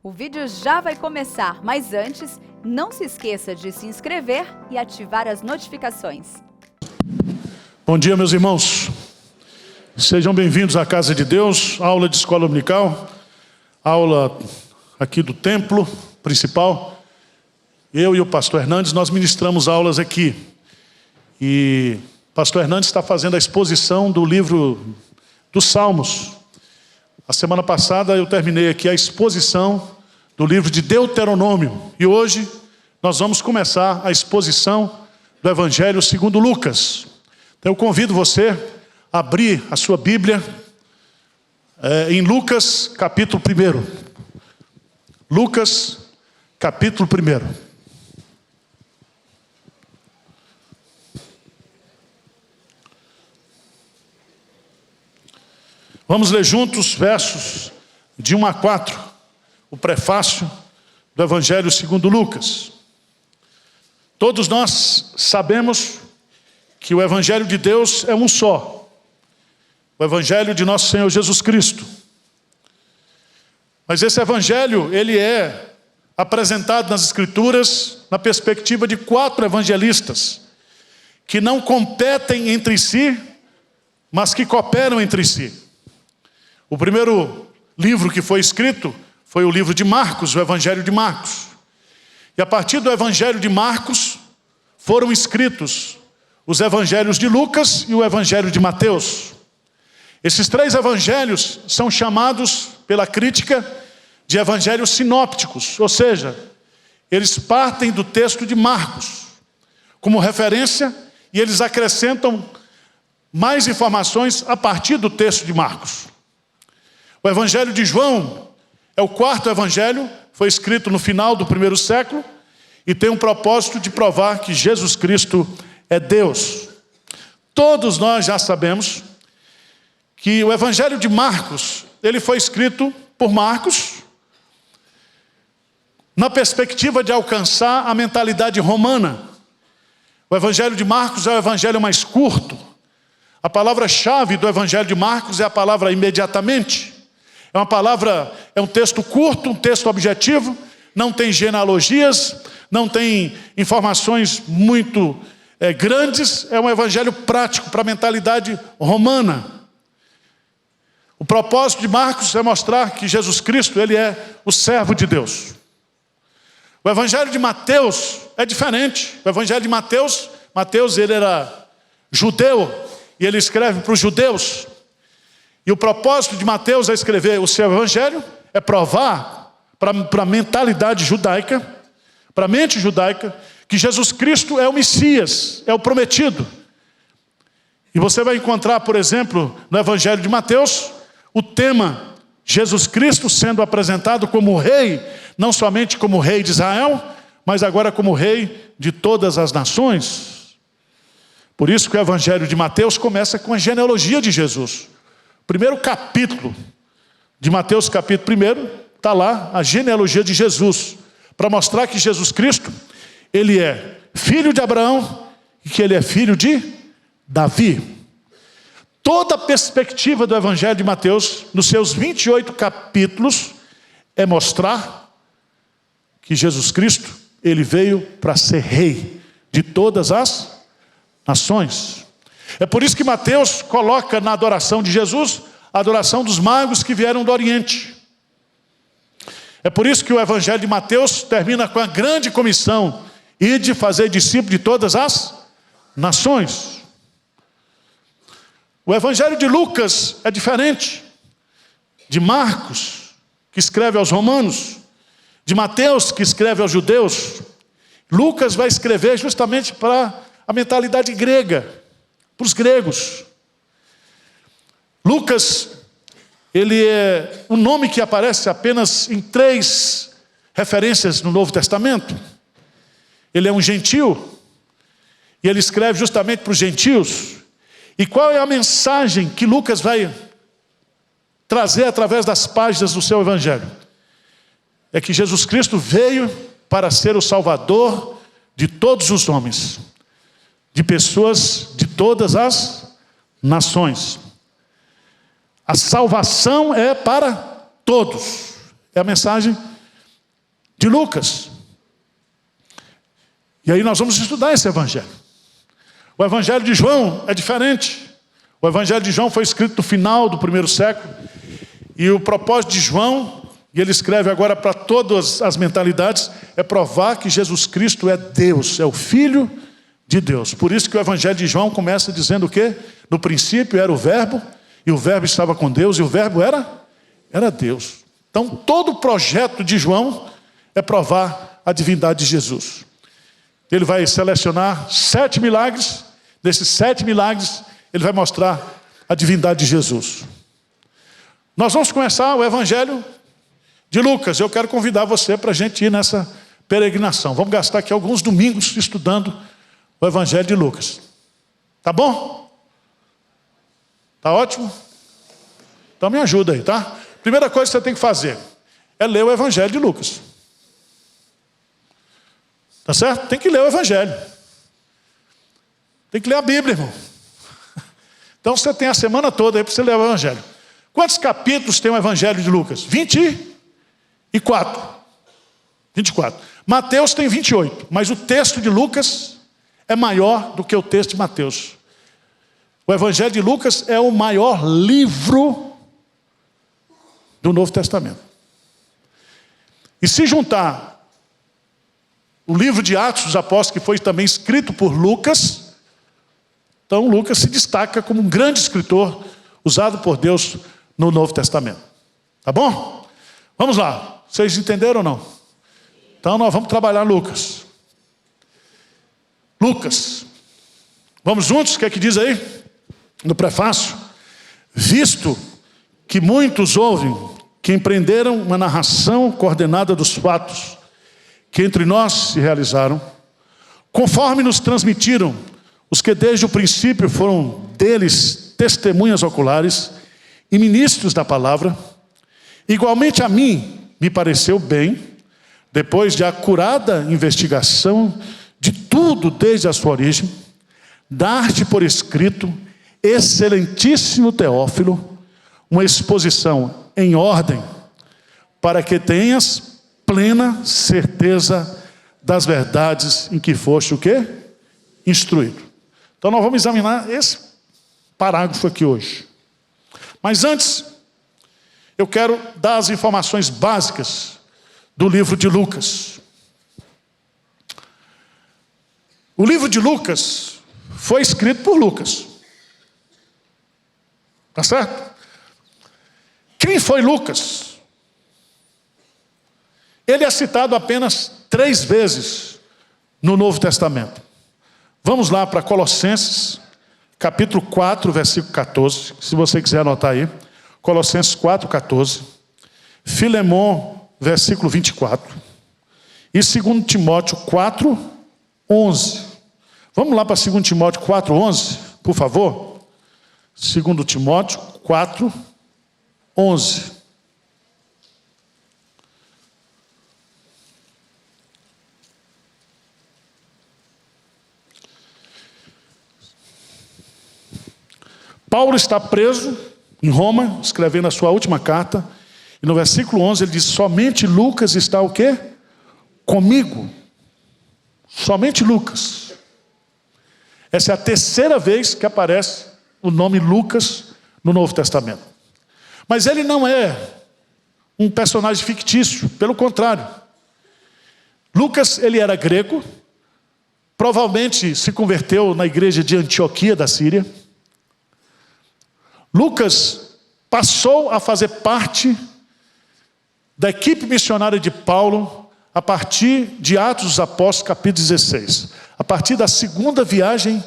O vídeo já vai começar, mas antes, não se esqueça de se inscrever e ativar as notificações. Bom dia, meus irmãos. Sejam bem-vindos à Casa de Deus, aula de escola dominical, aula aqui do templo principal. Eu e o pastor Hernandes, nós ministramos aulas aqui. E o pastor Hernandes está fazendo a exposição do livro dos Salmos. A semana passada eu terminei aqui a exposição do livro de Deuteronômio. E hoje nós vamos começar a exposição do Evangelho segundo Lucas. Então eu convido você a abrir a sua Bíblia em Lucas capítulo 1. Lucas capítulo 1. Vamos ler juntos versos de 1 a 4, o prefácio do Evangelho segundo Lucas. Todos nós sabemos que o Evangelho de Deus é um só. O Evangelho de nosso Senhor Jesus Cristo. Mas esse Evangelho, ele é apresentado nas Escrituras na perspectiva de 4 evangelistas, que não competem entre si, mas que cooperam entre si. O primeiro livro que foi escrito foi o livro de Marcos, o Evangelho de Marcos. E a partir do Evangelho de Marcos foram escritos os Evangelhos de Lucas e o Evangelho de Mateus. Esses 3 evangelhos são chamados pela crítica de evangelhos sinópticos, ou seja, eles partem do texto de Marcos como referência e eles acrescentam mais informações a partir do texto de Marcos. O Evangelho de João é o 4º evangelho, foi escrito no final do 1º século e tem um propósito de provar que Jesus Cristo é Deus. Todos nós já sabemos que o Evangelho de Marcos, ele foi escrito por Marcos na perspectiva de alcançar a mentalidade romana. O Evangelho de Marcos é o evangelho mais curto. A palavra-chave do Evangelho de Marcos é a palavra imediatamente. É um texto curto, um texto objetivo, não tem genealogias, não tem informações muito grandes, é um evangelho prático para a mentalidade romana. O propósito de Marcos é mostrar que Jesus Cristo, ele é o servo de Deus. O Evangelho de Mateus é diferente. O Evangelho de Mateus, ele era judeu e ele escreve para os judeus. E o propósito de Mateus é escrever o seu evangelho, é provar para a mentalidade judaica, para a mente judaica, que Jesus Cristo é o Messias, é o prometido. E você vai encontrar, por exemplo, no Evangelho de Mateus, o tema Jesus Cristo sendo apresentado como rei, não somente como rei de Israel, mas agora como rei de todas as nações. Por isso que o Evangelho de Mateus começa com a genealogia de Jesus. Primeiro capítulo de Mateus, capítulo 1, está lá a genealogia de Jesus, para mostrar que Jesus Cristo, ele é filho de Abraão e que ele é filho de Davi. Toda a perspectiva do Evangelho de Mateus, nos seus 28 capítulos, é mostrar que Jesus Cristo, ele veio para ser rei de todas as nações. É por isso que Mateus coloca na adoração de Jesus a adoração dos magos que vieram do Oriente. É por isso que o Evangelho de Mateus termina com a grande comissão: ide fazer discípulo de todas as nações. O Evangelho de Lucas é diferente de Marcos, que escreve aos romanos, de Mateus, que escreve aos judeus. Lucas vai escrever justamente para a mentalidade grega, para os gregos. Lucas, ele é um nome que aparece apenas em 3 referências no Novo Testamento. Ele é um gentio, e ele escreve justamente para os gentios. E qual é a mensagem que Lucas vai trazer através das páginas do seu Evangelho? É que Jesus Cristo veio para ser o Salvador de todos os homens, de pessoas de todas as nações. A salvação é para todos. É a mensagem de Lucas. E aí nós vamos estudar esse evangelho. O evangelho de João é diferente. O evangelho de João foi escrito no final do primeiro século. E o propósito de João, e ele escreve agora para todas as mentalidades, é provar que Jesus Cristo é Deus, é o Filho de Deus. Por isso que o evangelho de João começa dizendo o quê? No princípio era o verbo, e o verbo estava com Deus, e o verbo era Deus. Então todo o projeto de João é provar a divindade de Jesus. Ele vai selecionar 7 milagres. Desses 7 milagres, ele vai mostrar a divindade de Jesus. Nós vamos começar o evangelho de Lucas. Eu quero convidar você para a gente ir nessa peregrinação. Vamos gastar aqui alguns domingos estudando o evangelho de Lucas. Tá bom? Tá ótimo? Então me ajuda aí, tá? Primeira coisa que você tem que fazer é ler o evangelho de Lucas. Tá certo? Tem que ler o evangelho. Tem que ler a Bíblia, irmão. Então você tem a semana toda aí para você ler o evangelho. Quantos capítulos tem o evangelho de Lucas? 24. 24. Mateus tem 28. Mas o texto de Lucas é maior do que o texto de Mateus. O evangelho de Lucas é o maior livro do Novo Testamento. E se juntar o livro de Atos dos Apóstolos, que foi também escrito por Lucas, então Lucas se destaca como um grande escritor usado por Deus no Novo Testamento. Tá bom? Vamos lá. Vocês entenderam ou não? Então nós vamos trabalhar Lucas. Lucas. Vamos juntos? O que é que diz aí? No prefácio. Visto que muitos ouvem que empreenderam uma narração coordenada dos fatos que entre nós se realizaram, conforme nos transmitiram os que desde o princípio foram deles testemunhas oculares e ministros da palavra, igualmente a mim me pareceu bem, depois de acurada investigação de tudo desde a sua origem, dar-te por escrito, excelentíssimo Teófilo, uma exposição em ordem, para que tenhas plena certeza das verdades em que foste o quê? Instruído. Então nós vamos examinar esse parágrafo aqui hoje. Mas antes, eu quero dar as informações básicas do livro de Lucas. O livro de Lucas foi escrito por Lucas. Tá certo? Quem foi Lucas? Ele é citado apenas 3 vezes no Novo Testamento. Vamos lá para Colossenses, capítulo 4, versículo 14. Se você quiser anotar aí. Colossenses 4, 14. Filemon, versículo 24. E 2 Timóteo 4, 11. Vamos lá para 2 Timóteo 4, 11, por favor. 2 Timóteo 4, 11. Paulo está preso em Roma, escrevendo a sua última carta. E no versículo 11 ele diz, somente Lucas está o quê? Comigo. Somente Lucas. Essa é a 3ª vez que aparece o nome Lucas no Novo Testamento. Mas ele não é um personagem fictício, pelo contrário. Lucas, ele era grego, provavelmente se converteu na igreja de Antioquia da Síria. Lucas passou a fazer parte da equipe missionária de Paulo a partir de Atos dos Apóstolos, capítulo 16. A partir da 2ª viagem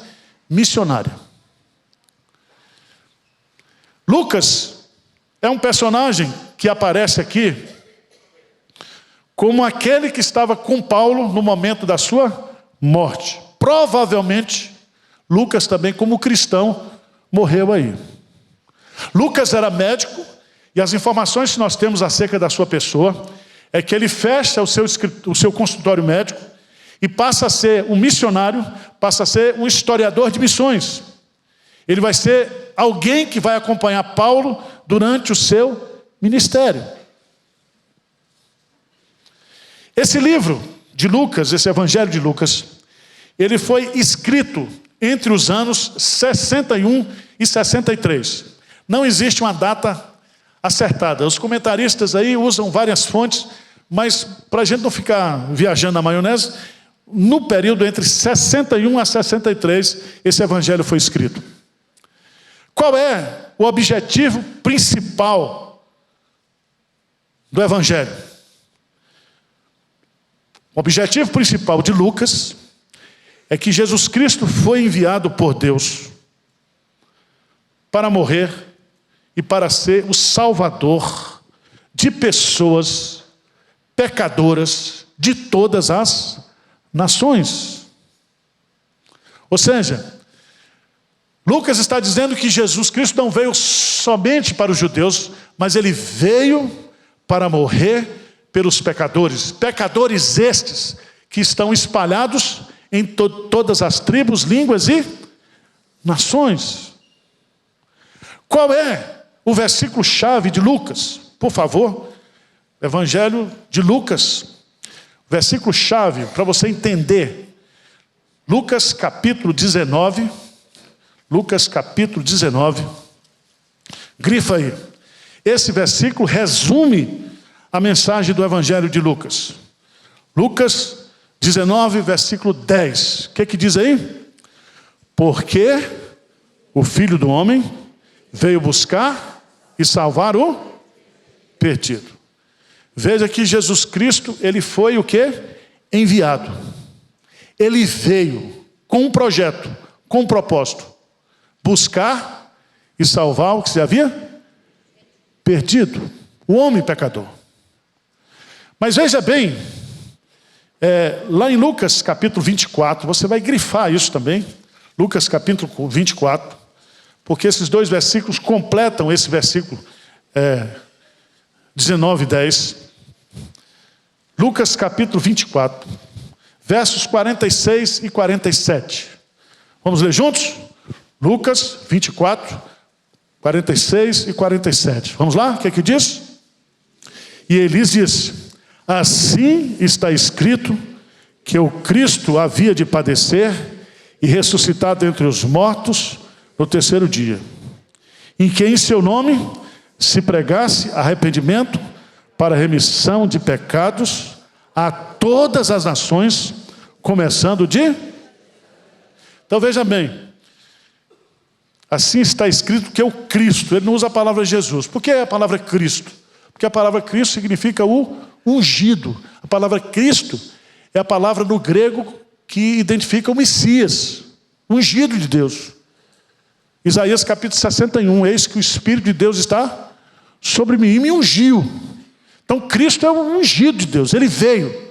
missionária. Lucas é um personagem que aparece aqui como aquele que estava com Paulo no momento da sua morte. Provavelmente, Lucas também como cristão morreu aí. Lucas era médico e as informações que nós temos acerca da sua pessoa é que ele fecha o seu consultório médico e passa a ser um missionário, passa a ser um historiador de missões. Ele vai ser alguém que vai acompanhar Paulo durante o seu ministério. Esse livro de Lucas, esse Evangelho de Lucas, ele foi escrito entre os anos 61 e 63. Não existe uma data acertada. Os comentaristas aí usam várias fontes, mas para a gente não ficar viajando na maionese, no período entre 61 a 63, esse evangelho foi escrito. Qual é o objetivo principal do evangelho? O objetivo principal de Lucas é que Jesus Cristo foi enviado por Deus para morrer e para ser o salvador de pessoas pecadoras de todas as nações. Ou seja, Lucas está dizendo que Jesus Cristo não veio somente para os judeus, mas ele veio para morrer pelos pecadores. Pecadores estes que estão espalhados em todas as tribos, línguas e nações. Qual é o versículo-chave de Lucas? Por favor, Evangelho de Lucas, versículo-chave para você entender. Lucas capítulo 19, Lucas capítulo 19, grifa aí. Esse versículo resume a mensagem do Evangelho de Lucas. Lucas 19, versículo 10. O que diz aí? Porque o Filho do Homem veio buscar e salvar o perdido. Veja que Jesus Cristo, ele foi o quê? Enviado. Ele veio com um projeto, com um propósito. Buscar e salvar o que se havia perdido. O homem pecador. Mas veja bem, lá em Lucas capítulo 24, você vai grifar isso também. Lucas capítulo 24. Porque esses dois versículos completam esse versículo 19 e 10. Lucas capítulo 24, versos 46 e 47. Vamos ler juntos? Lucas 24, 46 e 47. Vamos lá? O que diz? E ele disse: assim está escrito que o Cristo havia de padecer e ressuscitar dentre os mortos no terceiro dia, em que em seu nome se pregasse arrependimento para remissão de pecados a todas as nações, começando de... Então veja bem, assim está escrito que é o Cristo. Ele não usa a palavra Jesus. Por que a palavra Cristo? Porque a palavra Cristo significa o ungido. A palavra Cristo é a palavra no grego que identifica o Messias, o ungido de Deus. Isaías capítulo 61, eis que o Espírito de Deus está sobre mim e me ungiu. Então Cristo é o ungido de Deus, ele veio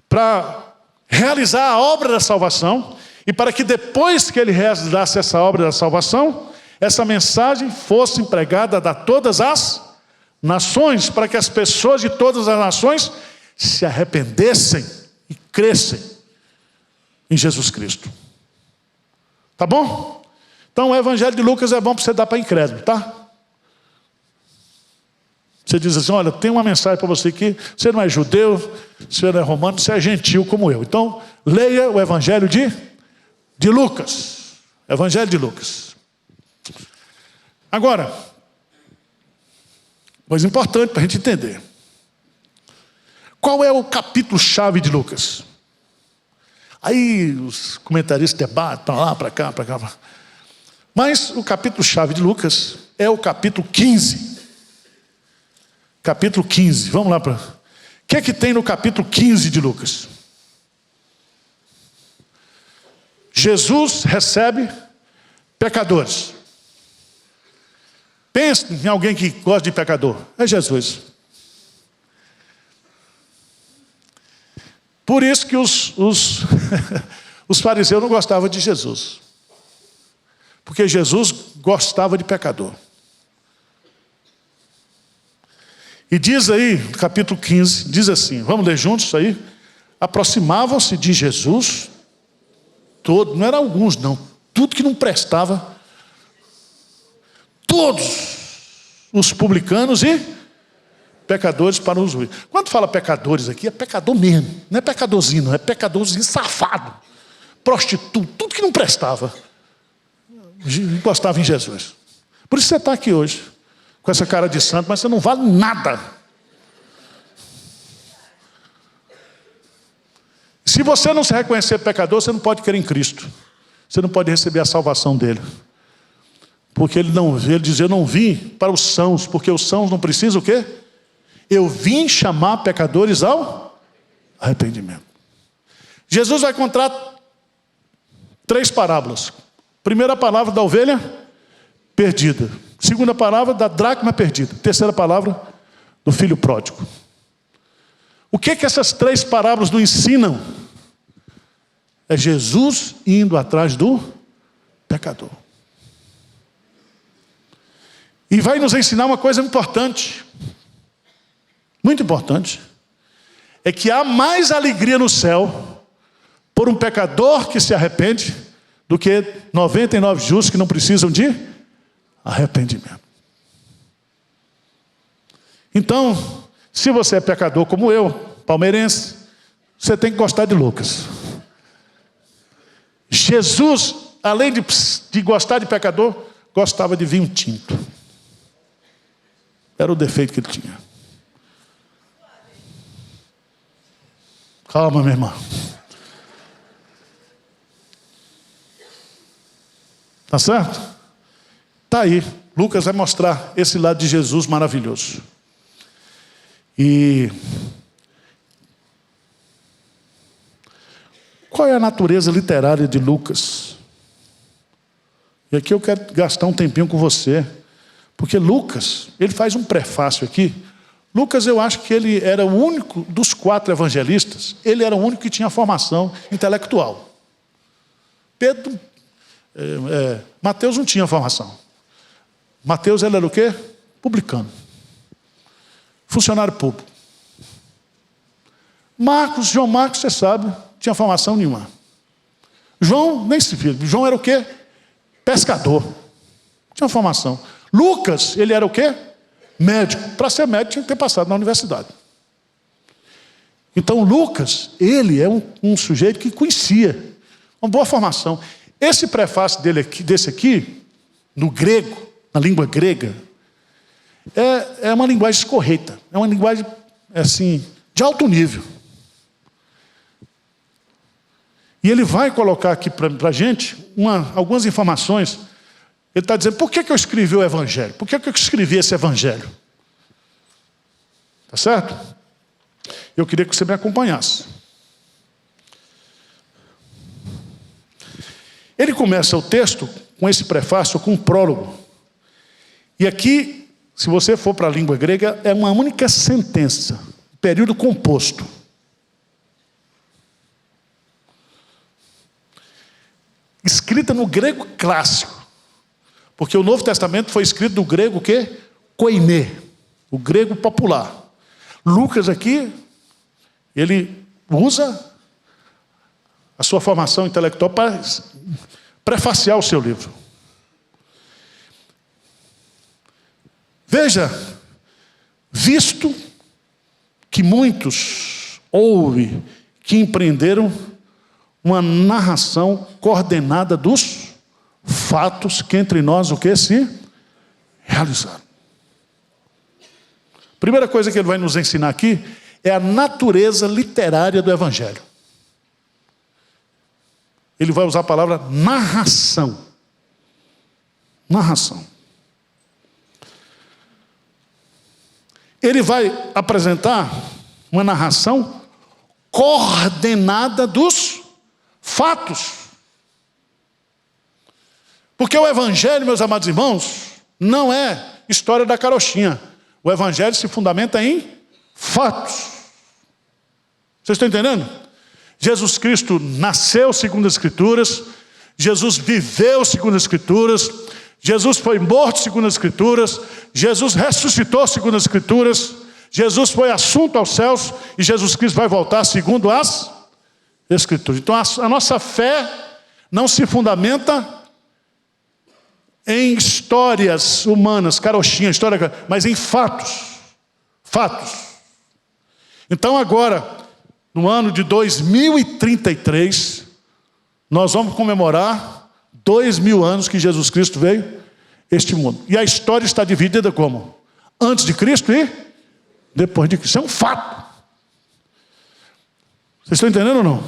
para realizar a obra da salvação e para que depois que ele realizasse essa obra da salvação, essa mensagem fosse empregada a todas as nações, para que as pessoas de todas as nações se arrependessem e crescem em Jesus Cristo. Tá bom? Então o Evangelho de Lucas é bom para você dar para incrédulo, tá? Você diz assim, olha, tem uma mensagem para você aqui, você não é judeu, você não é romano, você é gentil como eu. Então, leia o Evangelho de Lucas. Evangelho de Lucas. Agora, coisa importante para a gente entender. Qual é o capítulo-chave de Lucas? Aí os comentaristas debatem para lá, para cá, para cá. Mas o capítulo-chave de Lucas é o capítulo 15. Capítulo 15, vamos lá para... O que é que tem no capítulo 15 de Lucas? Jesus recebe pecadores. Pense em alguém que gosta de pecador. É Jesus. Por isso que os fariseus não gostavam de Jesus. Porque Jesus gostava de pecador. E diz aí, no capítulo 15, diz assim, vamos ler juntos isso aí? Aproximavam-se de Jesus, não eram alguns não, tudo que não prestava, todos os publicanos e Pecadores para os justos. Quando fala pecadores aqui, é pecador mesmo. Não é pecadorzinho, não. É pecadorzinho safado. Prostituto, tudo que não prestava. Gostava em Jesus. Por isso você está aqui hoje, com essa cara de santo, mas você não vale nada. Se você não se reconhecer pecador, você não pode crer em Cristo. Você não pode receber a salvação dele. Porque ele diz, eu não vim para os sãos, porque os sãos não precisam o quê? Eu vim chamar pecadores ao arrependimento. Jesus vai contar 3 parábolas. Primeira palavra da ovelha perdida. Segunda palavra da dracma perdida. Terceira palavra do filho pródigo. O que essas 3 parábolas nos ensinam? É Jesus indo atrás do pecador. E vai nos ensinar uma coisa importante. Muito importante. É que há mais alegria no céu por um pecador que se arrepende do que 99 justos que não precisam de arrependimento. Então, se você é pecador como eu, palmeirense, você tem que gostar de Lucas. Jesus, além de gostar de pecador, gostava de vinho tinto. Era o defeito que ele tinha. Calma, minha irmã. Tá certo? Tá aí. Lucas vai mostrar esse lado de Jesus maravilhoso. E qual é a natureza literária de Lucas? E aqui eu quero gastar um tempinho com você. Porque Lucas, ele faz um prefácio aqui. Lucas, eu acho que ele era o único dos 4 evangelistas, ele era o único que tinha formação intelectual. Mateus não tinha formação. Mateus, ele era o quê? Publicano. Funcionário público. João Marcos, você sabe, não tinha formação nenhuma. João, nem se viu. João era o quê? Pescador. Não tinha formação. Lucas, ele era o quê? Médico. Para ser médico, tinha que ter passado na universidade. Então, Lucas, ele é um sujeito que conhecia. Uma boa formação. Esse prefácio desse aqui, no grego, na língua grega, é uma linguagem escorreita. É uma linguagem, assim, de alto nível. E ele vai colocar aqui para a gente algumas informações. Ele está dizendo, por que eu escrevi o Evangelho? Por que eu escrevi esse Evangelho? Tá certo? Eu queria que você me acompanhasse. Ele começa o texto com esse prefácio, com um prólogo. E aqui, se você for para a língua grega, é uma única sentença, período composto. Escrita no grego clássico. Porque o Novo Testamento foi escrito do grego o quê? Koiné, o grego popular. Lucas aqui, ele usa a sua formação intelectual para prefaciar o seu livro. Veja, visto que muitos houve que empreenderam uma narração coordenada dos fatos que entre nós o que se realizaram. Primeira coisa que ele vai nos ensinar aqui é a natureza literária do Evangelho. Ele vai usar a palavra narração. Narração. Ele vai apresentar uma narração coordenada dos fatos. Porque o Evangelho, meus amados irmãos, não é história da carochinha. O Evangelho se fundamenta em fatos. Vocês estão entendendo? Jesus Cristo nasceu segundo as Escrituras. Jesus viveu segundo as Escrituras. Jesus foi morto segundo as Escrituras. Jesus ressuscitou segundo as Escrituras. Jesus foi assunto aos céus. E Jesus Cristo vai voltar segundo as Escrituras. Então a nossa fé não se fundamenta em histórias humanas, carochinha, história, mas em fatos. Fatos. Então agora, no ano de 2033, nós vamos comemorar 2000 anos que Jesus Cristo veio a este mundo. E a história está dividida como? Antes de Cristo e depois de Cristo. Isso é um fato. Vocês estão entendendo ou não?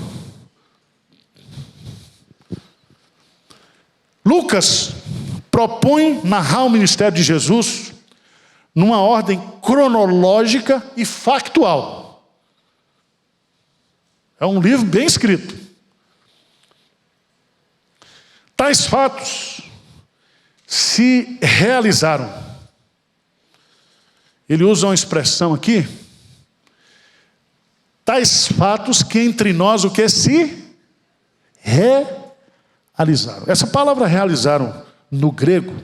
Lucas propõe narrar o ministério de Jesus numa ordem cronológica e factual. É um livro bem escrito. Tais fatos se realizaram. Ele usa uma expressão aqui. Tais fatos que entre nós o que se realizaram. Essa palavra realizaram no grego.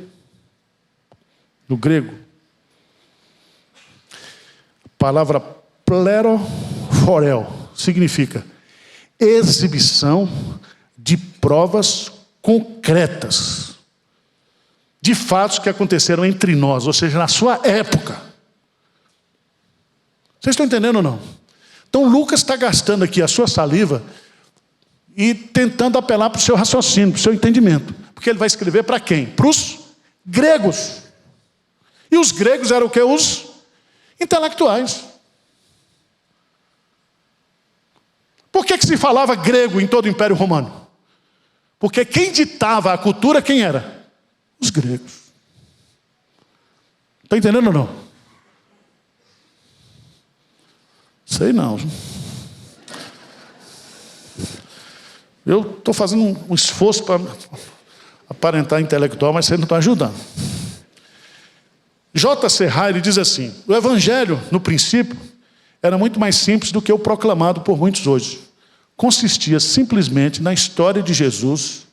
A palavra plerophorel significa exibição de provas concretas de fatos que aconteceram entre nós, ou seja, na sua época. Vocês estão entendendo ou não? Então Lucas está gastando aqui a sua saliva e tentando apelar para o seu raciocínio, para o seu entendimento. Porque ele vai escrever para quem? Para os gregos. E os gregos eram o que? Os intelectuais. Por que se falava grego em todo o Império Romano? Porque quem ditava a cultura, quem era? Os gregos. Está entendendo ou não? Sei não. Eu estou fazendo um esforço para aparentar intelectual, mas vocês não estão ajudando. J.C. Ryle diz assim: o evangelho, no princípio, era muito mais simples do que o proclamado por muitos hoje. Consistia simplesmente na história de Jesus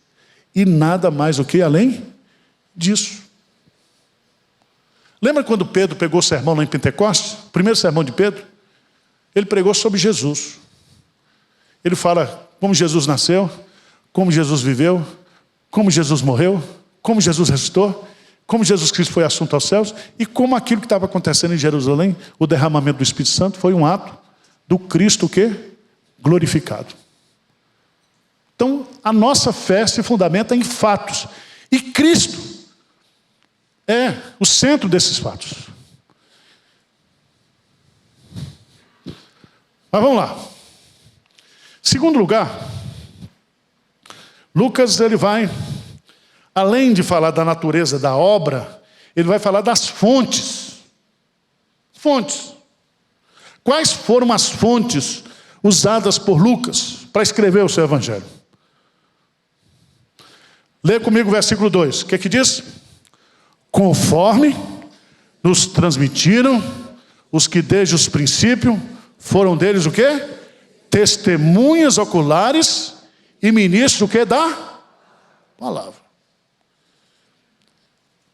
e nada mais do que além disso. Lembra quando Pedro pegou o sermão lá em Pentecostes? O primeiro sermão de Pedro? Ele pregou sobre Jesus. Ele fala como Jesus nasceu, como Jesus viveu, como Jesus morreu, como Jesus ressuscitou, como Jesus Cristo foi assunto aos céus e como aquilo que estava acontecendo em Jerusalém, o derramamento do Espírito Santo, foi um ato do Cristo o quê? Glorificado. Então, a nossa fé se fundamenta em fatos. E Cristo é o centro desses fatos. Mas vamos lá. Segundo lugar, Lucas ele vai, além de falar da natureza da obra, ele vai falar das fontes. Fontes. Quais foram as fontes usadas por Lucas para escrever o seu evangelho? Lê comigo o versículo 2. O que diz? Conforme nos transmitiram os que desde os princípios foram deles o quê? Testemunhas oculares e ministros o quê? Da palavra.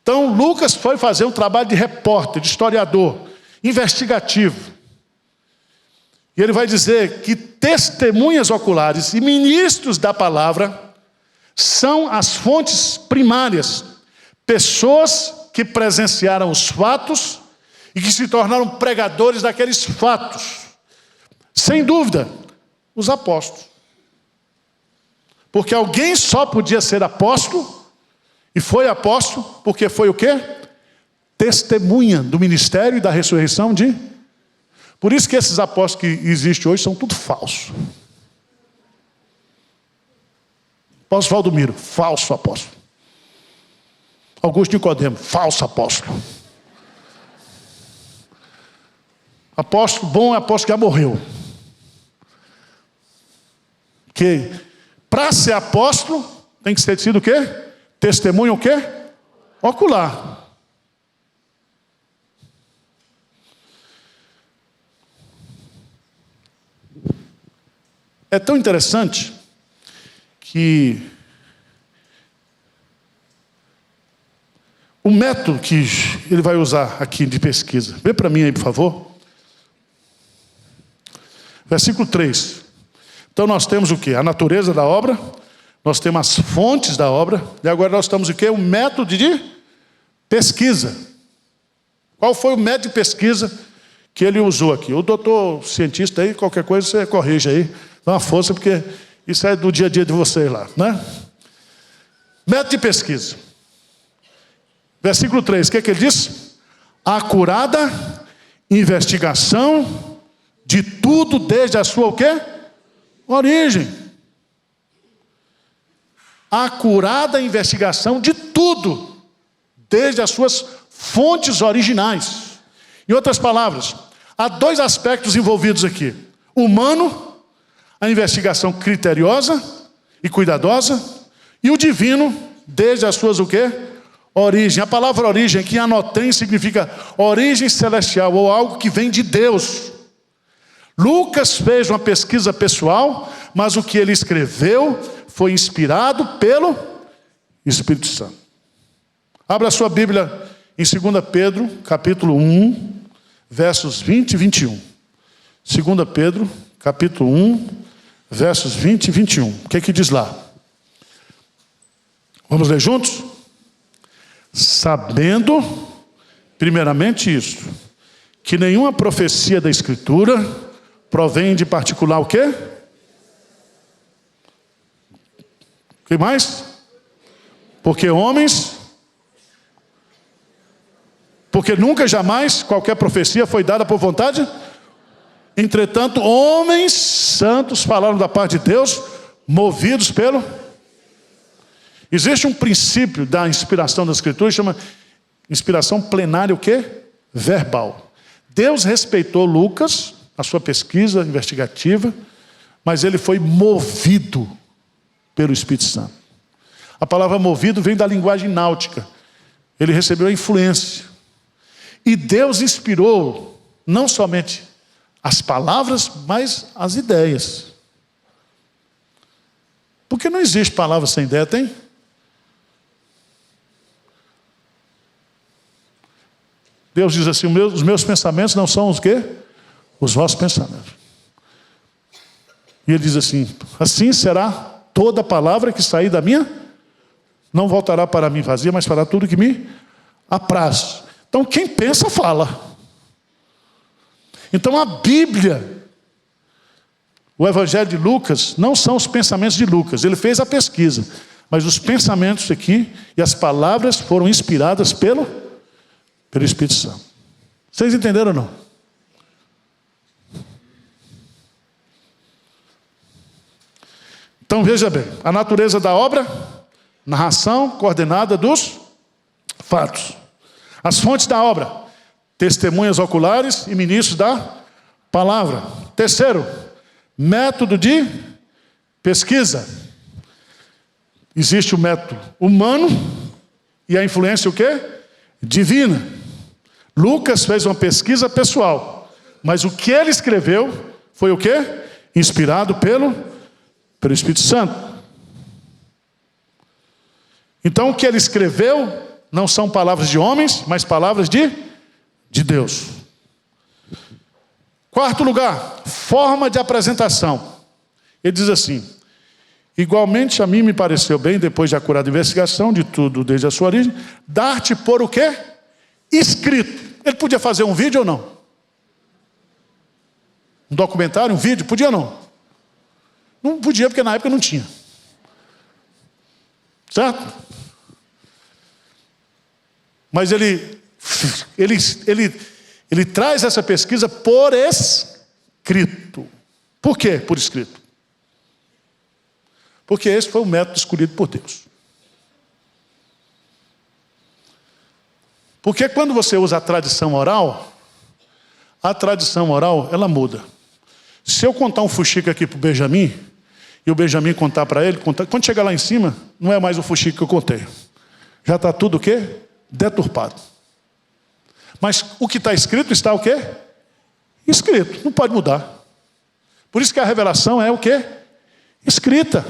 Então Lucas foi fazer um trabalho de repórter, de historiador, investigativo. E ele vai dizer que testemunhas oculares e ministros da palavra são as fontes primárias. Pessoas que presenciaram os fatos e que se tornaram pregadores daqueles fatos. Sem dúvida, os apóstolos. Porque alguém só podia ser apóstolo, e foi apóstolo, porque foi o quê? Testemunha do ministério e da ressurreição de... Por isso que esses apóstolos que existem hoje são tudo falsos. Apóstolo Valdomiro, falso apóstolo. Augusto Nicodemo, falso apóstolo. Apóstolo bom é apóstolo que já morreu. Que para ser apóstolo tem que ter sido o quê? Testemunho o quê? Ocular. É tão interessante que o método que ele vai usar aqui de pesquisa, vê para mim aí, por favor. Versículo 3. Então nós temos o quê? A natureza da obra, nós temos as fontes da obra, e agora nós temos o quê? O método de pesquisa. Qual foi o método de pesquisa que ele usou aqui. O doutor cientista aí, qualquer coisa você corrige aí, dá uma força, porque isso é do dia a dia de vocês lá, né? Método de pesquisa. Versículo 3, o que é que ele diz? Acurada investigação de tudo desde a sua o quê? Origem. Acurada investigação de tudo desde as suas fontes originais. Em outras palavras, há dois aspectos envolvidos aqui. Humano, a investigação criteriosa e cuidadosa, e o divino, desde as suas o quê? Origem. A palavra origem aqui, anotei, significa origem celestial, ou algo que vem de Deus. Lucas fez uma pesquisa pessoal, mas o que ele escreveu foi inspirado pelo Espírito Santo. Abra a sua Bíblia em 2 Pedro, capítulo 1, versos 20 e 21. 2 Pedro, capítulo 1, versos 20 e 21. O que é que diz lá? Vamos ler juntos? Sabendo, primeiramente isso, que nenhuma profecia da Escritura provém de particular o quê? O que mais? Porque nunca jamais qualquer profecia foi dada por vontade. Entretanto, homens santos falaram da parte de Deus, movidos pelo... Existe um princípio da inspiração da Escritura, chama inspiração plenária o quê? Verbal. Deus respeitou Lucas, a sua pesquisa investigativa, mas ele foi movido pelo Espírito Santo. A palavra movido vem da linguagem náutica. Ele recebeu a influência. E Deus inspirou não somente as palavras, mas as ideias. Porque não existe palavra sem ideia, tem? Deus diz assim, os meus pensamentos não são os quê? Os vossos pensamentos. E ele diz assim, assim será toda palavra que sair da minha, não voltará para mim vazia, mas fará tudo que me apraz. Então quem pensa, fala. Então a Bíblia, o Evangelho de Lucas, não são os pensamentos de Lucas. Ele fez a pesquisa, mas os pensamentos aqui e as palavras foram inspiradas pelo Espírito Santo. Vocês entenderam ou não? Então veja bem, a natureza da obra, narração coordenada dos fatos. As fontes da obra, testemunhas oculares e ministros da palavra. Terceiro, método de pesquisa. Existe o método humano e a influência o quê? Divina. Lucas fez uma pesquisa pessoal, mas o que ele escreveu foi o quê? Inspirado pelo Espírito Santo. Então o que ele escreveu não são palavras de homens, mas palavras de Deus. Quarto lugar, forma de apresentação. Ele diz assim, igualmente a mim me pareceu bem, depois de acurada investigação de tudo desde a sua origem, dar-te por o quê? Escrito. Ele podia fazer um vídeo ou não? Um documentário, um vídeo? Podia ou não? Não podia, porque na época não tinha. Certo? Mas ele traz essa pesquisa por escrito. Por quê por escrito? Porque esse foi o método escolhido por Deus. Porque quando você usa a tradição oral, ela muda. Se eu contar um fuxico aqui para o Benjamin, e o Benjamin contar para ele, quando chegar lá em cima, não é mais o fuxico que eu contei. Já está tudo o quê? Deturpado. Mas o que está escrito está o quê? Escrito, não pode mudar. Por isso que a revelação é o quê? Escrita.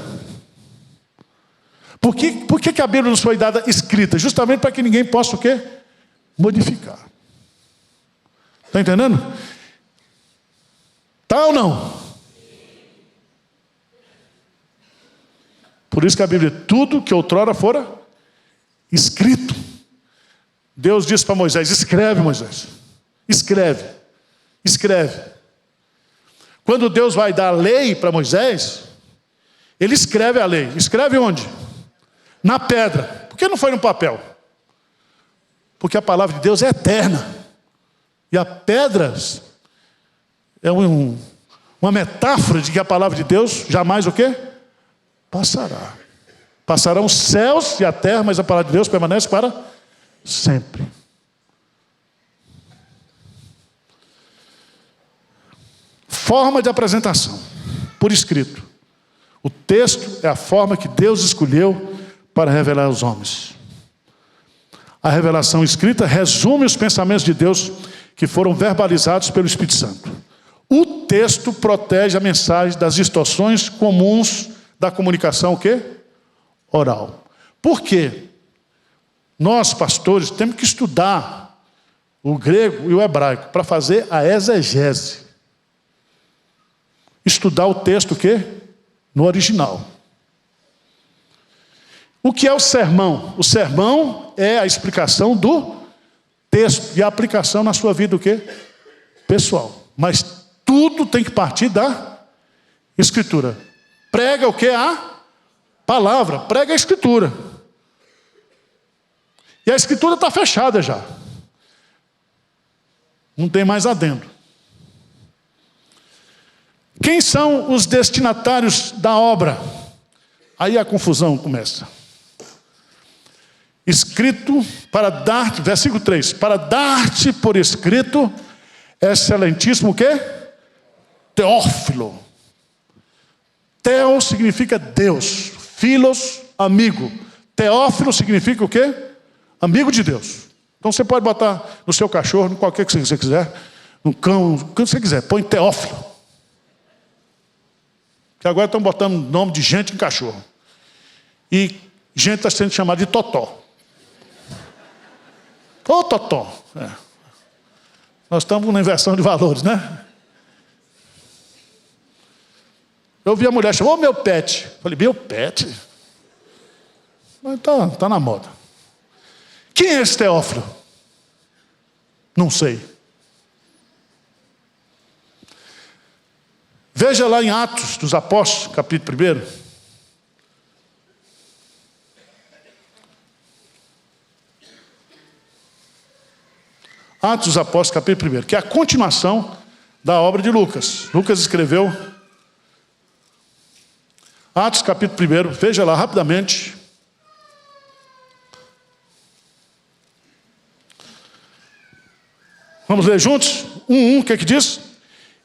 Por que a Bíblia nos foi dada escrita? Justamente para que ninguém possa o quê? Modificar. Está entendendo? Tá ou não? Por isso que a Bíblia, tudo que outrora fora escrito. Deus disse para Moisés, escreve Moisés. Escreve. escreve. Quando Deus vai dar a lei para Moisés, ele escreve a lei. Escreve onde? Na pedra. Por que não foi no papel? Porque a palavra de Deus é eterna. E a pedra é uma metáfora de que a palavra de Deus jamais o quê? Passará. Passarão os céus e a terra, mas a palavra de Deus permanece para sempre. Forma de apresentação, por escrito. O texto é a forma que Deus escolheu para revelar aos homens. A revelação escrita resume os pensamentos de Deus que foram verbalizados pelo Espírito Santo. O texto protege a mensagem das distorções comuns da comunicação o quê? Oral. Por quê? Nós, pastores, temos que estudar o grego e o hebraico para fazer a exegese. Estudar o texto o quê? No original. O que é o sermão? O sermão é a explicação do texto e a aplicação na sua vida o quê? Pessoal. Mas tudo tem que partir da Escritura. Prega o que? A palavra. Prega a Escritura. E a Escritura está fechada já. Não tem mais adendo. Quem são os destinatários da obra? Aí a confusão começa. Escrito para dar-te, versículo 3, para dar-te por escrito, excelentíssimo o quê? Teófilo. Teo significa Deus, filos, amigo. Teófilo significa o quê? Amigo de Deus. Então você pode botar no seu cachorro, no qualquer que você quiser, no cão, no que você quiser, põe Teófilo. Que agora estão botando nome de gente em cachorro. E gente está sendo chamada de Totó. Ô Totó. É. Nós estamos na inversão de valores, né? Eu vi a mulher chamar, ô meu pet. Falei, meu pet? Mas tá na moda. Quem é esse Teófilo? Não sei. Veja lá em Atos dos Apóstolos, capítulo 1. Atos dos Apóstolos, capítulo 1, que é a continuação da obra de Lucas. Lucas escreveu Atos, capítulo 1, veja lá rapidamente. Vamos ler juntos? O que é que diz?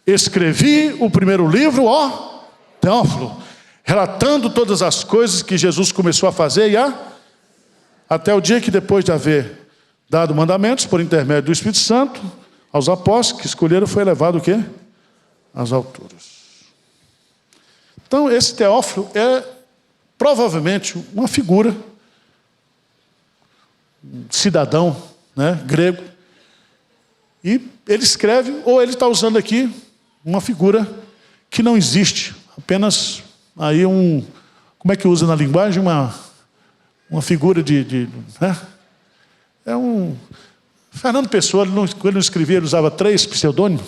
Escrevi o primeiro livro, ó Teófilo, relatando todas as coisas que Jesus começou a fazer até o dia que, depois de haver dado mandamentos por intermédio do Espírito Santo aos apóstolos que escolheram, foi levado o quê? Às alturas. Então esse Teófilo é provavelmente uma figura, um cidadão, né, grego, e ele escreve, ou ele está usando aqui uma figura que não existe, apenas aí como é que usa na linguagem? Uma figura né? É Fernando Pessoa, quando ele não escrevia, ele usava 3 pseudônimos.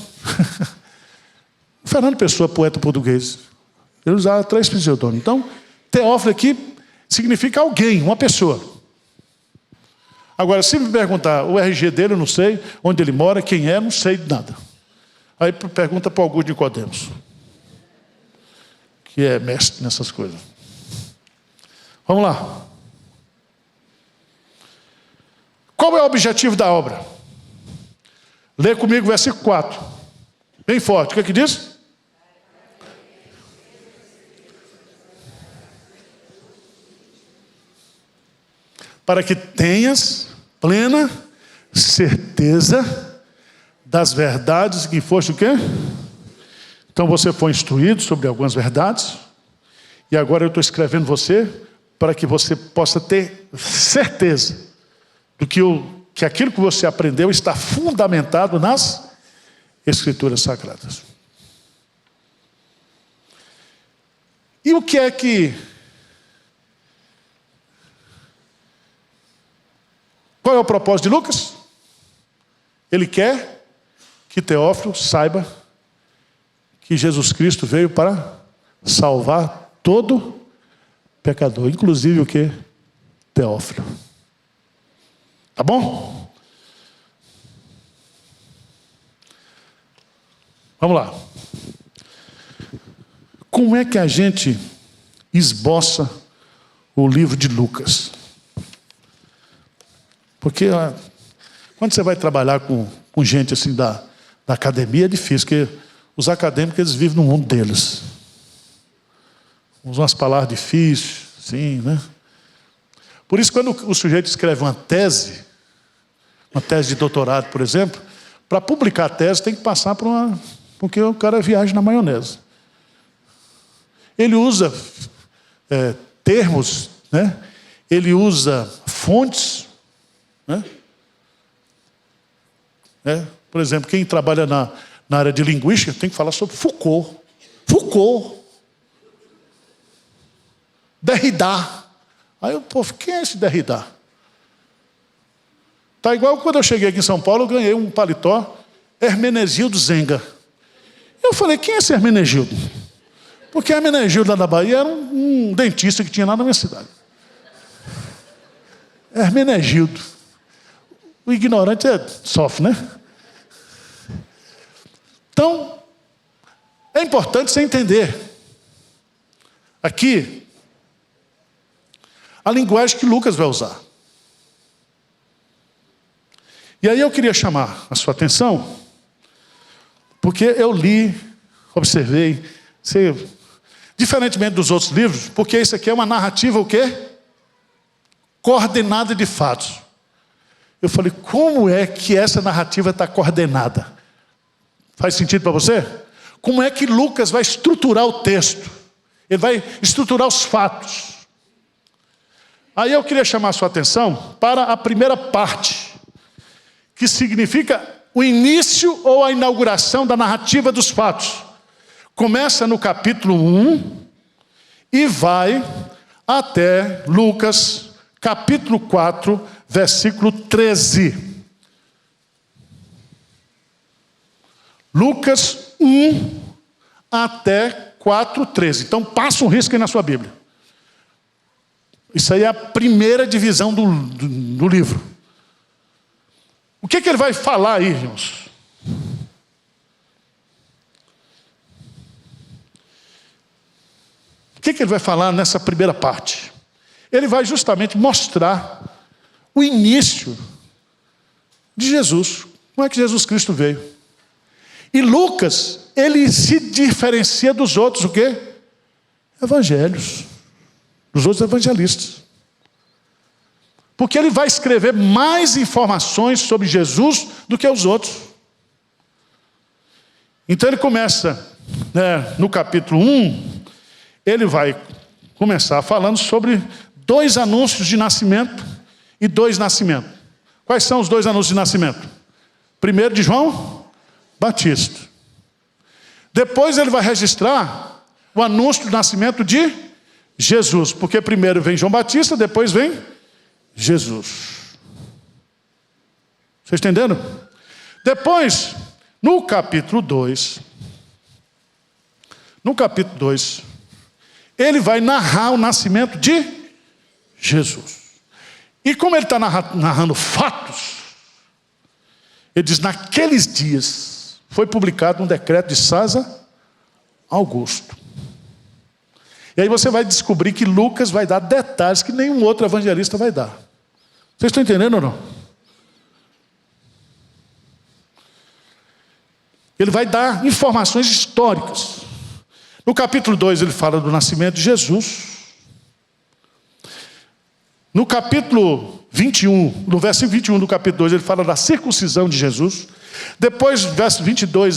Fernando Pessoa, poeta português, ele usava 3 pseudônimos. Então, Teófilo aqui significa alguém, uma pessoa. Agora, se me perguntar o RG dele, eu não sei, onde ele mora, quem é, não sei de nada. Aí pergunta para Augusto Nicodemos, que é mestre nessas coisas. Vamos lá. Qual é o objetivo da obra? Lê comigo o versículo 4. Bem forte. O que é que diz? Para que tenhas plena certeza das verdades que foste o quê? Então você foi instruído sobre algumas verdades, e agora eu estou escrevendo você para que você possa ter certeza do que aquilo que você aprendeu está fundamentado nas Escrituras Sagradas. E o que é que... Qual é o propósito de Lucas? Ele quer que Teófilo saiba que Jesus Cristo veio para salvar todo pecador, inclusive o que? Teófilo. Tá bom? Vamos lá. Como é que a gente esboça o livro de Lucas? Porque quando você vai trabalhar com gente assim da academia é difícil, porque os acadêmicos eles vivem no mundo deles. Usam umas palavras difíceis, sim, né? Por isso, quando o sujeito escreve uma tese de doutorado, por exemplo, para publicar a tese tem que passar por porque o cara viaja na maionese. Ele usa termos, né? Ele usa fontes, né? Por exemplo, quem trabalha na área de linguística tem que falar sobre Foucault. Derrida. Aí eu, quem é esse Derrida? Tá igual quando eu cheguei aqui em São Paulo, eu ganhei um paletó Hermenegildo Zenga. Eu falei, quem é esse Hermenegildo? Porque Hermenegildo lá da Bahia era um dentista que tinha lá na minha cidade. Hermenegildo. O ignorante sofre, né? Então, é importante você entender aqui a linguagem que Lucas vai usar. E aí eu queria chamar a sua atenção, porque eu li, observei, diferentemente dos outros livros, porque isso aqui é uma narrativa o quê? Coordenada de fatos. Eu falei, como é que essa narrativa está coordenada? Faz sentido para você? Como é que Lucas vai estruturar o texto? Ele vai estruturar os fatos. Aí eu queria chamar a sua atenção para a primeira parte, que significa o início ou a inauguração da narrativa dos fatos. Começa no capítulo 1 e vai até Lucas, capítulo 4, versículo 13. Lucas 1 até 4:13. Então passa um risco aí na sua Bíblia. Isso aí é a primeira divisão do livro. O que ele vai falar aí, irmãos? O que ele vai falar nessa primeira parte? Ele vai justamente mostrar o início de Jesus. Como é que Jesus Cristo veio? E Lucas, ele se diferencia dos outros, o quê? Evangelhos. Dos outros evangelistas. Porque ele vai escrever mais informações sobre Jesus do que os outros. Então ele começa, no capítulo 1, ele vai começar falando sobre 2 anúncios de nascimento e 2 nascimentos. Quais são os 2 anúncios de nascimento? Primeiro de João Batista. Depois ele vai registrar o anúncio do nascimento de Jesus, porque primeiro vem João Batista, depois vem Jesus. Vocês entenderam? Depois, no capítulo 2, ele vai narrar o nascimento de Jesus. E como ele está narrando fatos, ele diz, naqueles dias foi publicado um decreto de César Augusto. E aí você vai descobrir que Lucas vai dar detalhes que nenhum outro evangelista vai dar. Vocês estão entendendo ou não? Ele vai dar informações históricas. No capítulo 2 ele fala do nascimento de Jesus. No capítulo 21, no verso 21 do capítulo 2, ele fala da circuncisão de Jesus. Depois, verso 22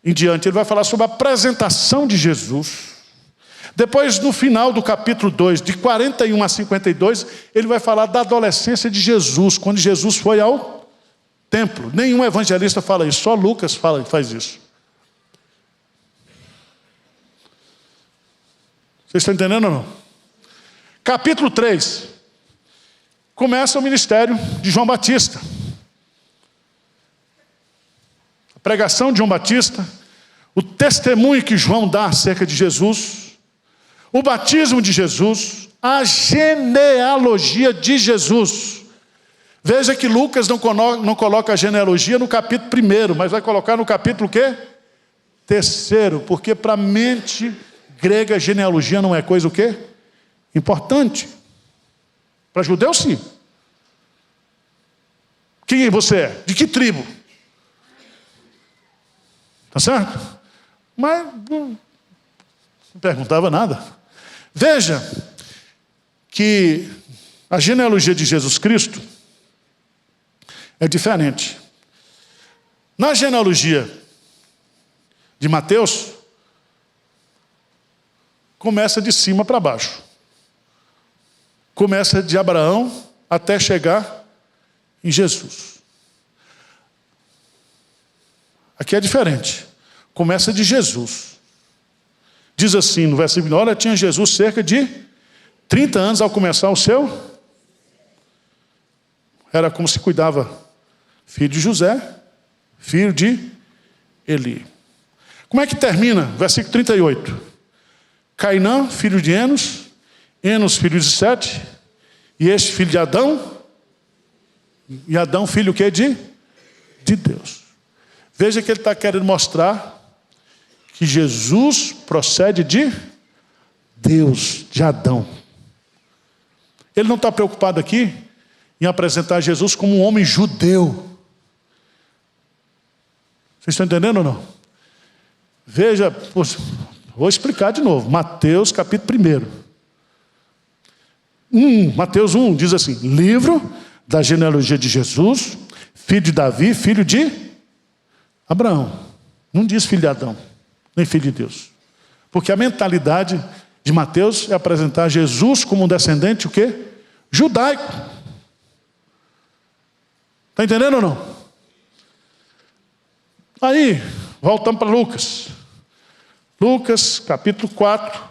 em diante, ele vai falar sobre a apresentação de Jesus. Depois, no final do capítulo 2, de 41 a 52, ele vai falar da adolescência de Jesus, quando Jesus foi ao templo. Nenhum evangelista fala isso, só Lucas faz isso. Vocês estão entendendo ou não? Capítulo 3, começa o ministério de João Batista. pregação de João Batista, o testemunho que João dá acerca de Jesus, o batismo de Jesus, a genealogia de Jesus. Veja que Lucas não coloca a genealogia no capítulo 1, mas vai colocar no capítulo o quê? 3, porque para a mente grega, genealogia não é coisa o quê? Importante. Para judeu, sim. Quem você é? De que tribo? Tá certo? Mas não perguntava nada. Veja que a genealogia de Jesus Cristo é diferente. Na genealogia de Mateus, começa de cima para baixo. Começa de Abraão até chegar em Jesus. Aqui é diferente. Começa de Jesus. Diz assim no versículo 9, olha, tinha Jesus cerca de 30 anos ao começar o seu. Era como se cuidava filho de José, filho de Eli. Como é que termina? Versículo 38. Cainã, filho de Enos, Enos, filho de Sete, e este filho de Adão, e Adão, filho o quê? De Deus. Veja que ele está querendo mostrar que Jesus procede de Deus, de Adão. Ele não está preocupado aqui em apresentar Jesus como um homem judeu. Vocês estão entendendo ou não? Veja, vou explicar de novo. Mateus capítulo 1. Mateus 1 diz assim, livro da genealogia de Jesus, filho de Davi, filho de Abraão. Não diz filho de Adão, nem filho de Deus. Porque a mentalidade de Mateus é apresentar Jesus como um descendente, o quê? Judaico. Está entendendo ou não? Aí, voltamos para Lucas. Lucas, capítulo 4,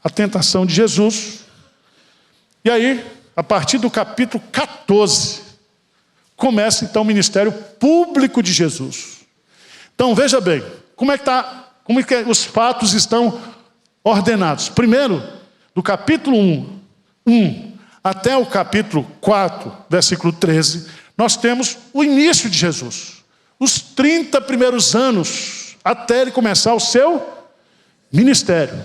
a tentação de Jesus. E aí, a partir do capítulo 14, começa então o ministério público de Jesus. Então, veja bem, como é que os fatos estão ordenados. Primeiro, do capítulo 1 até o capítulo 4, versículo 13, nós temos o início de Jesus. Os 30 primeiros anos, até ele começar o seu ministério.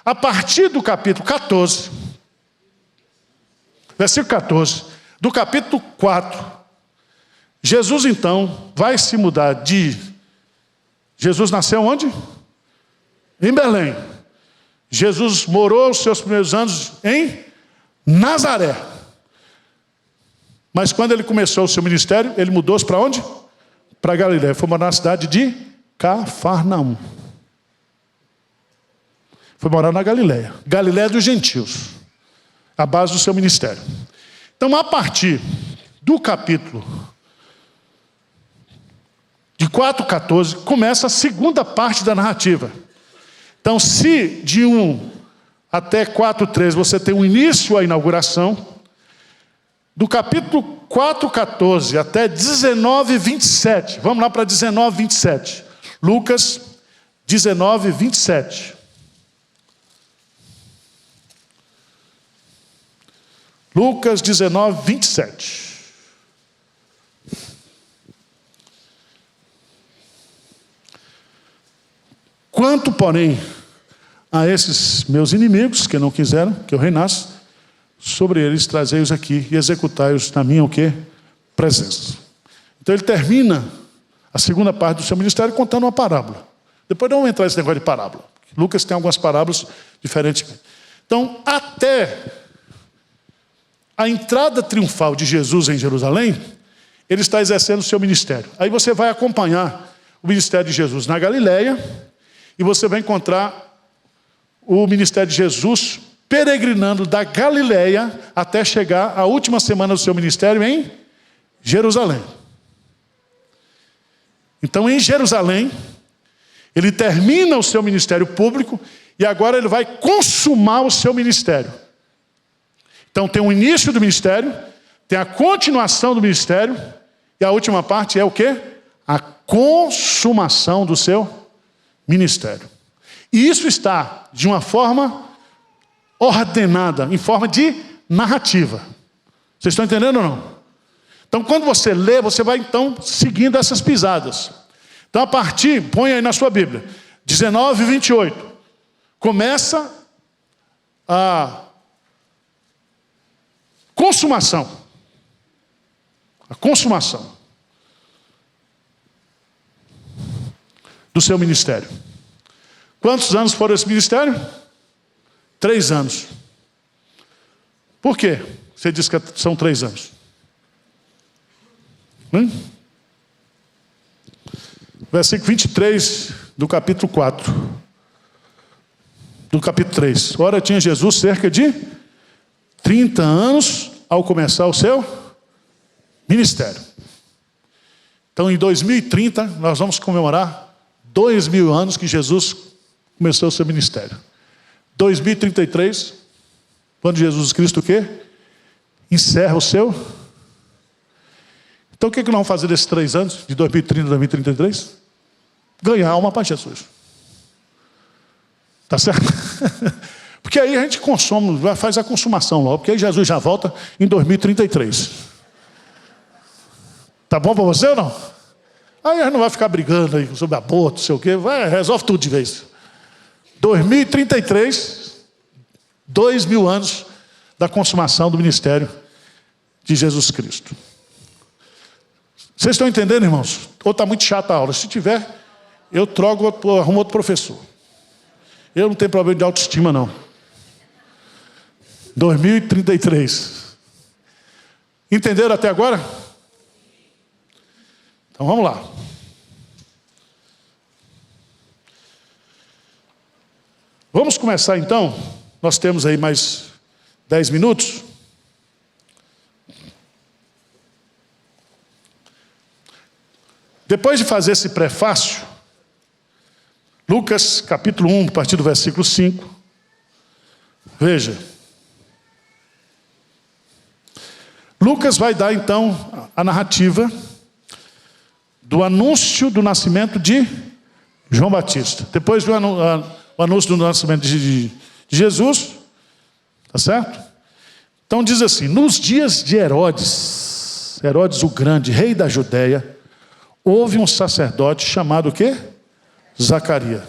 A partir do capítulo 14, versículo 14, do capítulo 4, Jesus então vai se mudar de... Jesus nasceu onde? Em Belém. Jesus morou os seus primeiros anos em Nazaré. Mas quando ele começou o seu ministério, ele mudou-se para onde? Para Galiléia. Foi morar na cidade de Cafarnaum. Foi morar na Galiléia. Galiléia dos gentios. A base do seu ministério. Então, a partir do capítulo de 4:14, começa a segunda parte da narrativa. Então, se de 1 até 4:13 você tem o início, a inauguração, do capítulo 4:14 até 19:27, vamos lá para 19:27. Lucas 19:27. Lucas 19:27. Quanto, porém, a esses meus inimigos, que não quiseram que eu reinasse, sobre eles trazei-os aqui e executai-os na minha o quê? Presença. Então ele termina a segunda parte do seu ministério contando uma parábola. Depois não vamos entrar nesse negócio de parábola. Lucas tem algumas parábolas diferentes. Então, até a entrada triunfal de Jesus em Jerusalém, ele está exercendo o seu ministério. Aí você vai acompanhar o ministério de Jesus na Galiléia, e você vai encontrar o ministério de Jesus peregrinando da Galiléia até chegar à última semana do seu ministério em Jerusalém. Então, em Jerusalém, ele termina o seu ministério público e agora ele vai consumar o seu ministério. Então, tem o início do ministério, tem a continuação do ministério e a última parte é o quê? A consumação do seu ministério. E isso está de uma forma ordenada, em forma de narrativa. Vocês estão entendendo ou não? Então, quando você lê, você vai então seguindo essas pisadas. Então, a partir, põe aí na sua Bíblia, 19 e 28. Começa a consumação. A consumação do seu ministério. Quantos anos foram esse ministério? 3 anos. Por quê? Você diz que são 3 anos. Versículo 23 do capítulo 4. Do capítulo 3. Ora, tinha Jesus cerca de 30 anos ao começar o seu ministério. Então, em 2030, nós vamos comemorar 2000 anos que Jesus começou o seu ministério. 2033, quando Jesus Cristo o quê? Encerra o seu. Então, o que nós vamos fazer desses 3 anos, de 2030 a 2033? Ganhar alma para Jesus. Tá certo? Porque aí a gente consome, faz a consumação logo, porque aí Jesus já volta em 2033. Tá bom para você ou não? Aí a gente não vai ficar brigando aí sobre aborto, não sei o quê, resolve tudo de vez. 2033, 2000 anos da consumação do ministério de Jesus Cristo. Vocês estão entendendo, irmãos? Ou está muito chata a aula? Se tiver, eu arrumo outro professor. Eu não tenho problema de autoestima, não. 2033. Entenderam até agora? Então vamos lá. Vamos começar então. Nós temos aí mais 10 minutos. Depois de fazer esse prefácio, Lucas capítulo 1, a partir do versículo 5. Veja. Lucas vai dar então a narrativa do anúncio do nascimento de João Batista. Depois do anúncio do nascimento de Jesus. Tá certo? Então diz assim: nos dias de Herodes o Grande, rei da Judéia, houve um sacerdote chamado o quê? Zacarias,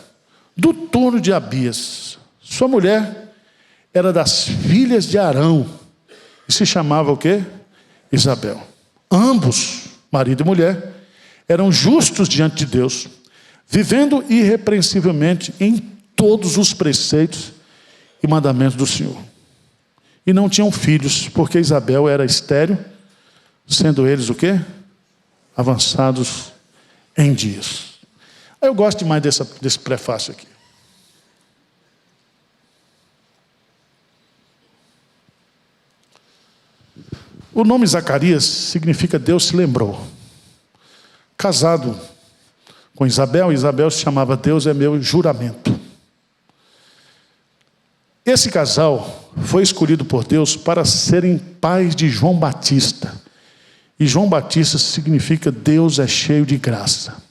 do turno de Abias. Sua mulher era das filhas de Arão e se chamava o quê? Isabel. Ambos, marido e mulher, eram justos diante de Deus, vivendo irrepreensivelmente em todos os preceitos e mandamentos do Senhor. E não tinham filhos, porque Isabel era estéril, sendo eles o quê? Avançados em dias. Eu gosto demais desse prefácio aqui. O nome Zacarias significa Deus se lembrou. Casado com Isabel, Isabel se chamava Deus é meu juramento. Esse casal foi escolhido por Deus para serem pais de João Batista. E João Batista significa Deus é cheio de graça.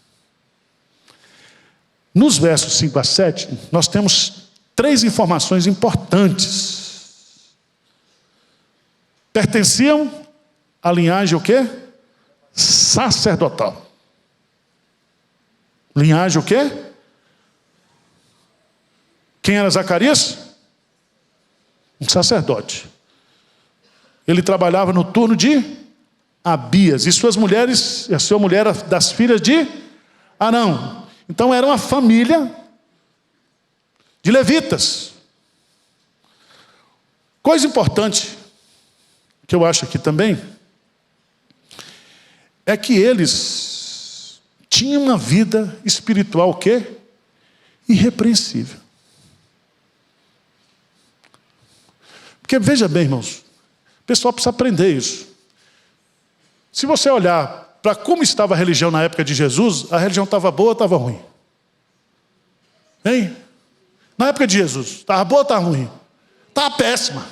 Nos versos 5 a 7, nós temos 3 informações importantes. Pertenciam à linhagem o quê? Sacerdotal. Linhagem o quê? Quem era Zacarias? Um sacerdote. Ele trabalhava no turno de Abias. E suas mulheres, a sua mulher era das filhas de Arão. Então era uma família de levitas. Coisa importante que eu acho aqui também é que eles tinham uma vida espiritual o quê? Irrepreensível. Porque veja bem, irmãos, o pessoal precisa aprender isso. Se você olhar para como estava a religião na época de Jesus, a religião estava boa ou estava ruim? Hein? Na época de Jesus, estava boa ou estava ruim? Estava péssima.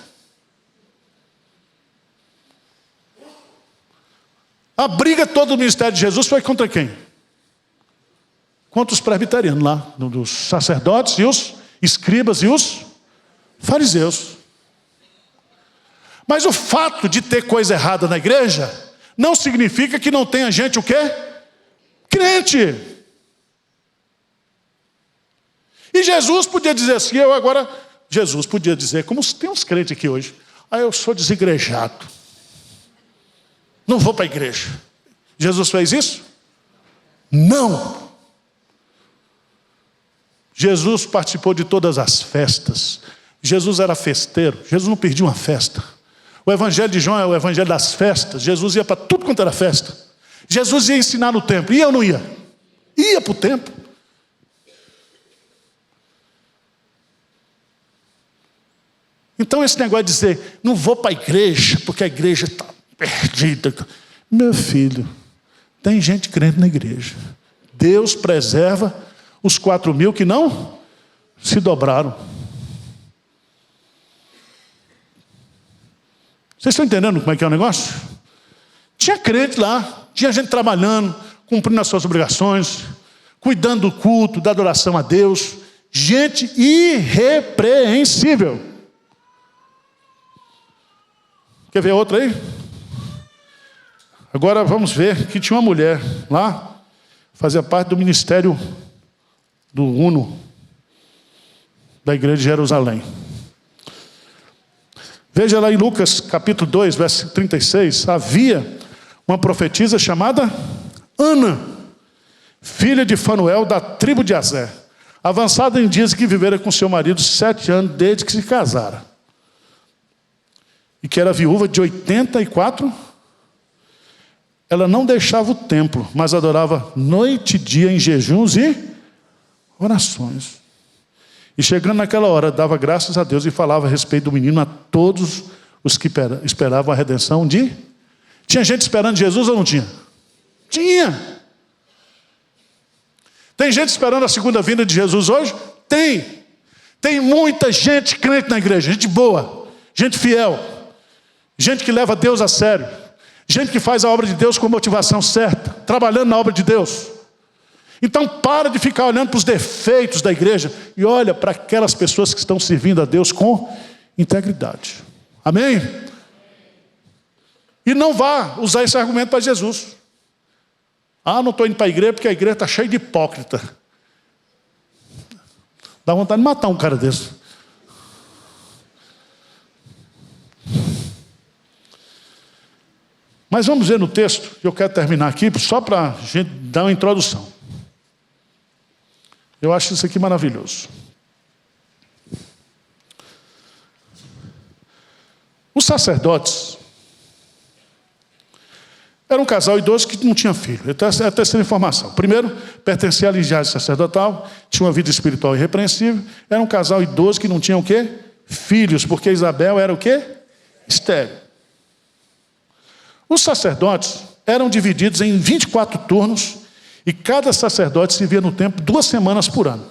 A briga toda do ministério de Jesus foi contra quem? contra os presbiterianos lá, dos sacerdotes e os escribas e os fariseus. Mas o fato de ter coisa errada na igreja não significa que não tenha gente o quê? Crente. E Jesus podia dizer assim, Jesus podia dizer, como tem uns crentes aqui hoje, eu sou desigrejado, não vou para a igreja. Jesus fez isso? Não. Jesus participou de todas as festas. Jesus era festeiro. Jesus não perdia uma festa. O evangelho de João é o evangelho das festas. Jesus ia para tudo quanto era festa. Jesus ia ensinar no templo. Ia ou não ia? Ia para o templo. Então esse negócio de dizer, não vou para a igreja, porque a igreja está perdida. Meu filho, tem gente crente na igreja. Deus preserva os 4.000 que não se dobraram. Vocês estão entendendo como é que é o negócio? Tinha crente lá, tinha gente trabalhando, cumprindo as suas obrigações, cuidando do culto, da adoração a Deus. Gente irrepreensível. Quer ver outra aí? Agora vamos ver que tinha uma mulher lá, fazia parte do ministério do Uno, da igreja de Jerusalém. Veja lá em Lucas capítulo 2, verso 36, havia uma profetisa chamada Ana, filha de Fanuel, da tribo de Aser, avançada em dias, que vivera com seu marido 7 anos desde que se casara, e que era viúva de 84. Ela não deixava o templo, mas adorava noite e dia em jejuns e orações. E chegando naquela hora, dava graças a Deus e falava a respeito do menino a todos os que esperavam a redenção de... Tinha gente esperando Jesus ou não tinha? Tinha. Tem gente esperando a segunda vinda de Jesus hoje? Tem. Tem muita gente crente na igreja, gente boa, gente fiel, gente que leva Deus a sério, gente que faz a obra de Deus com motivação certa, trabalhando na obra de Deus. Então para de ficar olhando para os defeitos da igreja e olha para aquelas pessoas que estão servindo a Deus com integridade. Amém? E não vá usar esse argumento para Jesus. Não estou indo para a igreja porque a igreja está cheia de hipócrita. Dá vontade de matar um cara desse. Mas vamos ver no texto, que eu quero terminar aqui, só para a gente dar uma introdução. Eu acho isso aqui maravilhoso. Os sacerdotes eram um casal idoso que não tinha filho. É a terceira informação. Primeiro, pertencia à linhagem sacerdotal, tinha uma vida espiritual irrepreensível. Era um casal idoso que não tinha o quê? Filhos, porque Isabel era o quê? Estéril. Os sacerdotes eram divididos em 24 turnos e cada sacerdote se via no templo 2 semanas por ano.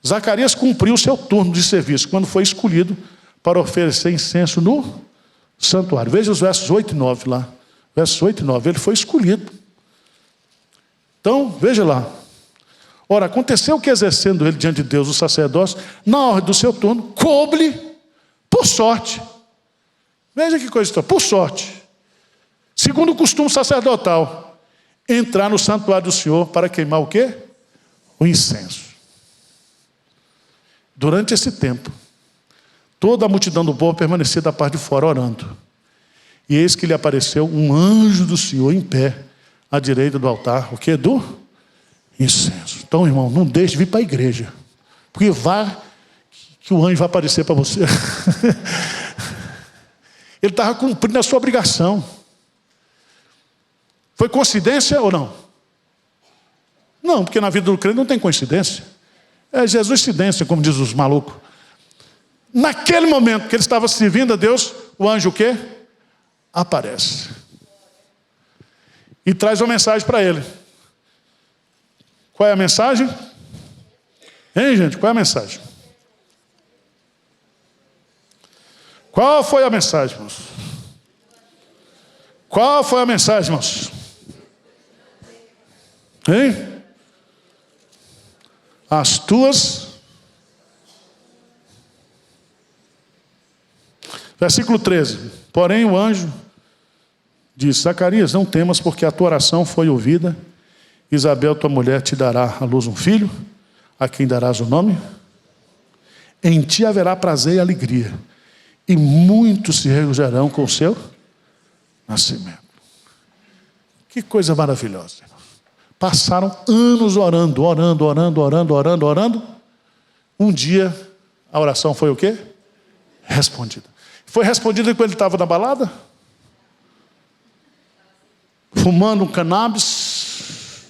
Zacarias cumpriu o seu turno de serviço quando foi escolhido para oferecer incenso no santuário. Veja os versos 8 e 9 lá. Versos 8 e 9. Ele foi escolhido. Então, veja lá. Ora, aconteceu que, exercendo ele diante de Deus o sacerdócio, na ordem do seu turno, coube-lhe por sorte. Veja que coisa estranha. Por sorte. Segundo o costume sacerdotal, entrar no santuário do Senhor para queimar o quê? O incenso. Durante esse tempo, toda a multidão do povo permanecia da parte de fora orando. E eis que lhe apareceu um anjo do Senhor em pé, à direita do altar, o quê? Do incenso. Então, irmão, não deixe de vir para a igreja, porque vai que o anjo vai aparecer para você. Ele estava cumprindo a sua obrigação. Foi coincidência ou não? Não, porque na vida do crente não tem coincidência. É Jesuscidência, como diz os malucos. Naquele momento que ele estava servindo a Deus, o anjo o quê? Aparece. E traz uma mensagem para ele. Qual é a mensagem? Hein, gente? Qual é a mensagem? Qual foi a mensagem, irmãos? Qual foi a mensagem, irmãos? Hein? as tuas. Versículo 13. Porém o anjo diz: Zacarias, não temas, porque a tua oração foi ouvida. Isabel, tua mulher, te dará à luz um filho, a quem darás o nome. Em ti haverá prazer e alegria, e muitos se regozijarão com o seu nascimento. Que coisa maravilhosa. Passaram anos orando. Um dia, a oração foi o quê? Respondida. Foi respondida quando ele estava na balada? Fumando um cannabis?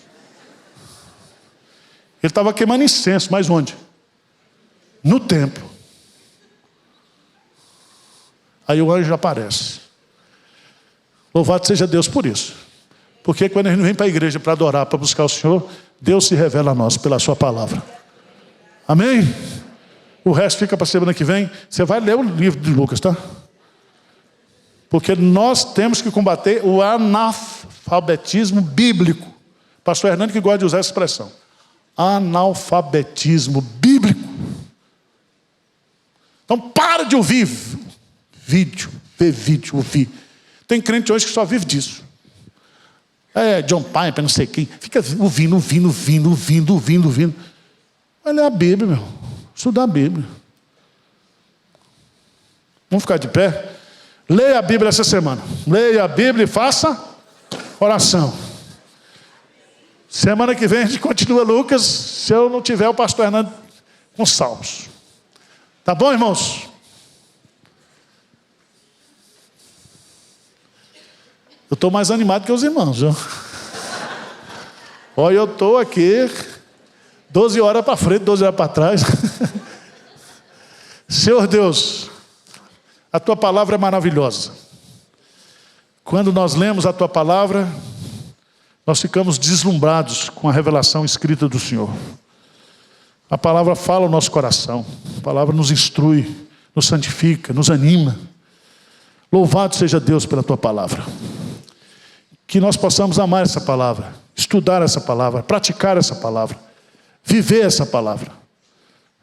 Ele estava queimando incenso, mas onde? No templo. Aí o anjo aparece. Louvado seja Deus por isso. Porque quando a gente vem para a igreja para adorar, para buscar o Senhor, Deus se revela a nós pela sua palavra. Amém? O resto fica para a semana que vem. Você vai ler o livro de Lucas, tá? Porque nós temos que combater o analfabetismo bíblico. Pastor Hernando que gosta de usar essa expressão. Analfabetismo bíblico. Então para de ouvir vídeo, ver vídeo, ouvir. Tem crente hoje que só vive disso. John Piper, não sei quem. Fica ouvindo. Vai ler a Bíblia, meu. Estudar a Bíblia. Vamos ficar de pé? Leia a Bíblia essa semana. Leia a Bíblia e faça oração. Semana que vem a gente continua Lucas, se eu não tiver o pastor Hernando com Salmos. Tá bom, irmãos? Eu estou mais animado que os irmãos, viu? Olha, eu estou aqui 12 horas para frente, 12 horas para trás. Senhor Deus, a Tua palavra é maravilhosa. Quando nós lemos a Tua palavra, nós ficamos deslumbrados com a revelação escrita do Senhor. A palavra fala ao nosso coração. A palavra nos instrui, nos santifica, nos anima. Louvado seja Deus pela Tua palavra. Que nós possamos amar essa palavra, estudar essa palavra, praticar essa palavra, viver essa palavra.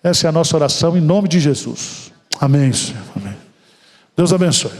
Essa é a nossa oração em nome de Jesus. Amém, Senhor. Amém. Deus abençoe.